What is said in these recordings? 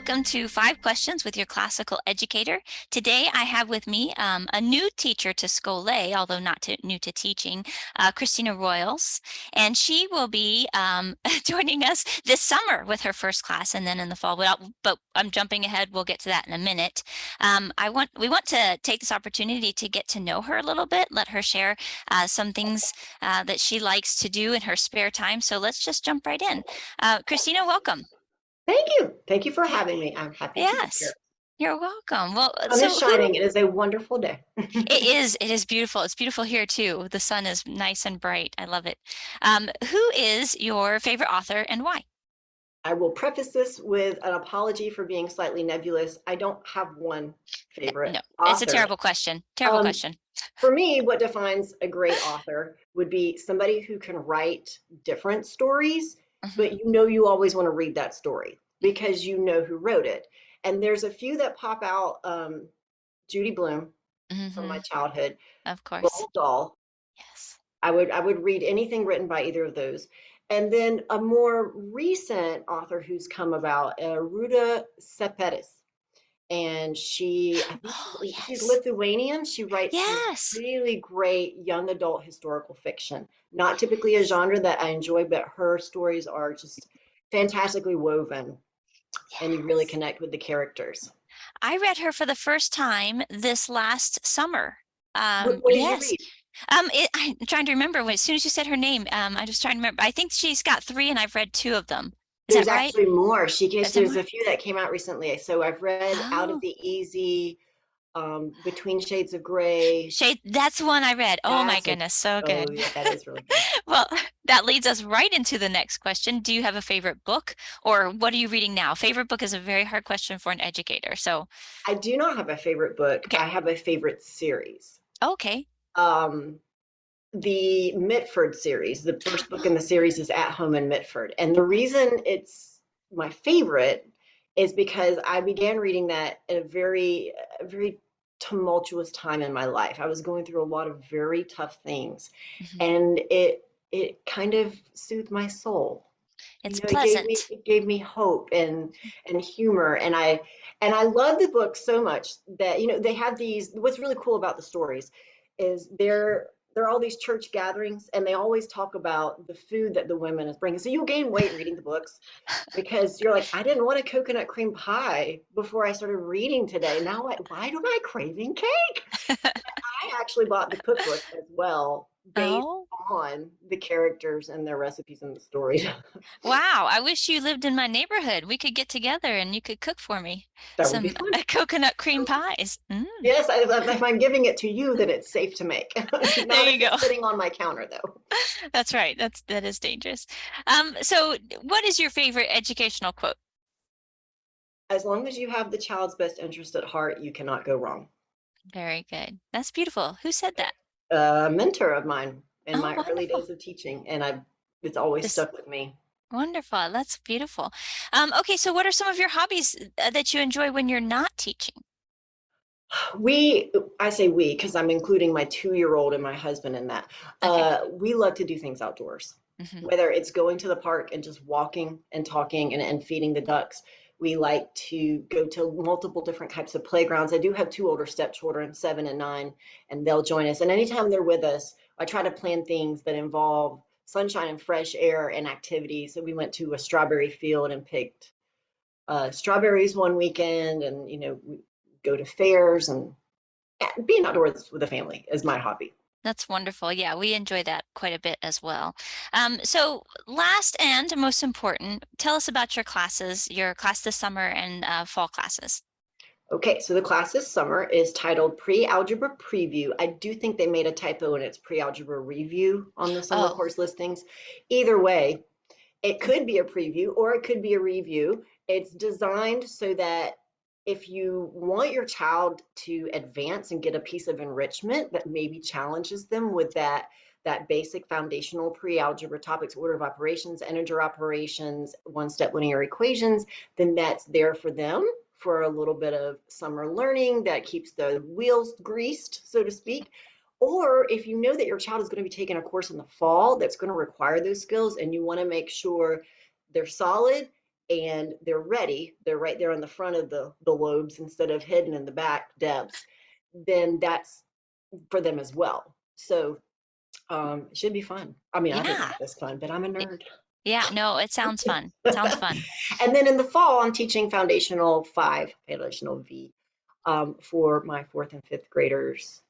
Welcome to 5 Questions with your classical educator. Today I have with me a new teacher to Scholé, although not new to teaching, Christina Royals, and she will be joining us this summer with her first class and then in the fall. But I'm jumping ahead. We'll get to that in a minute. We want to take this opportunity to get to know her a little bit, let her share some things that she likes to do in her spare time. So let's just jump right in. Christina, welcome. Thank you. Thank you for having me. I'm happy to be here. Yes, you're welcome. Well, Sun is shining. It is a wonderful day. it is beautiful. It's beautiful here too. The sun is nice and bright. I love it. Who is your favorite author and why? I will preface this with an apology for being slightly nebulous. I don't have one favorite No, it's a author. terrible question. Terrible question. For me, what defines a great author would be somebody who can write different stories, but you always want to read that story because you know who wrote it. And there's a few that pop out. Judy Blume from my childhood, Of course. Roald Dahl. Yes. I would read anything written by either of those. And then a more recent author who's come about, Ruta Sepetys. And I think Oh, she's yes. Lithuanian. She writes some Yes. really great young adult historical fiction. Not typically a genre that I enjoy, but her stories are just fantastically woven, and you really Yes. connect with the characters. I read her for the first time this last summer. What did you Yes. read? I'm trying to remember as soon as you said her name, I was trying to remember. I think she's got 3 and I've read 2 of them. Is There's that right? actually more. Is there There's more? a few that came out recently. So I've read Out of Oh, the Easy, Between Shades of Gray. Shade, that's one I read. Oh my That's a goodness, so Oh good. yeah, that is really good. Well, that leads us right into the next question. Do you have a favorite book or what are you reading now? Favorite book is a very hard question for an educator. So, I do not have a favorite book. okay. I have a favorite series. Okay. Um, the Mitford series. The first book in the series is At Home in Mitford, and the reason it's my favorite is because I began reading that at a very tumultuous time in my life. I was going through a lot of very tough things, Mhm. and it kind of soothed my soul. It's It gave me pleasant. hope and humor, and I love the book so much that they have these. What's really cool about the stories is they're all these church gatherings, and they always talk about the food that the women is bringing. So you'll gain weight reading the books because you're like, I didn't want a coconut cream pie before I started reading today. Now why do I craving cake? I actually bought the cookbook as well based Oh, on the characters and their recipes and the stories. wow. I wish you lived in my neighborhood. We could get together and you could cook for me That would be some fun. coconut cream pies. Yes, if I'm giving it to you, then it's safe to make. There Not if you go. it's sitting on my counter, though. That's right. That is dangerous. So what is your favorite educational quote? As long as you have the child's best interest at heart, you cannot go wrong. Very good. That's beautiful. Who said that? A mentor of mine in Oh, my early wonderful. days of teaching, and it's always This stuck with me. wonderful. That's beautiful. Okay, so what are some of your hobbies that you enjoy when you're not teaching? We, I say we, because I'm including my 2-year-old and my husband in that. Okay. We love to do things outdoors, Hmm. whether it's going to the park and just walking and talking and feeding the ducks. We like to go to multiple different types of playgrounds. I do have 2 older stepchildren, 7 and 9, and they'll join us. And anytime they're with us, I try to plan things that involve sunshine and fresh air and activities. So we went to a strawberry field and picked strawberries one weekend, and we go to fairs, and being outdoors with the family is my hobby. That's wonderful. Yeah, we enjoy that quite a bit as well. So last and most important, tell us about your class this summer and fall classes. Okay, so the class this summer is titled Pre-Algebra Preview. I do think they made a typo and it's Pre-Algebra Review on the summer Oh, course listings. Either way, it could be a preview or it could be a review. It's designed so that if you want your child to advance and get a piece of enrichment that maybe challenges them with that basic foundational pre-algebra topics, order of operations, integer operations, one-step linear equations, then that's there for them for a little bit of summer learning that keeps the wheels greased, so to speak. Or if you know that your child is going to be taking a course in the fall that's going to require those skills and you want to make sure they're solid and they're ready, they're right there on the front of the lobes instead of hidden in the back depths, then that's for them as well. So it should be fun. I mean, I think Yeah. math is fun, but I'm a Y- nerd. Yeah. No, it sounds fun. Sounds fun. And then in the fall, I'm teaching Foundational 5, Foundational V, for my fourth and fifth graders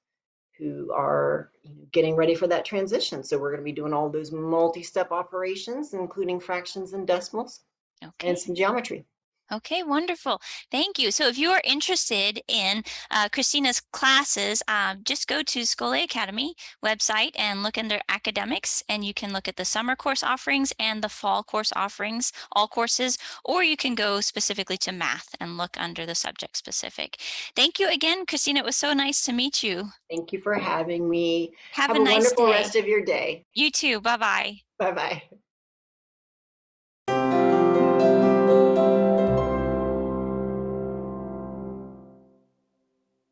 who are getting ready for that transition. So we're going to be doing all those multi-step operations, including fractions and decimals and Okay. some geometry. Okay, wonderful. Thank you. So if you are interested in Christina's classes, just go to Scholé Academy website and look under academics, and you can look at the summer course offerings and the fall course offerings, all courses, or you can go specifically to math and look under the subject specific. Thank you again, Christina. It was so nice to meet you. Thank you for having me. Have Have a a nice wonderful rest day. of your day. You too. Bye-bye. Bye bye.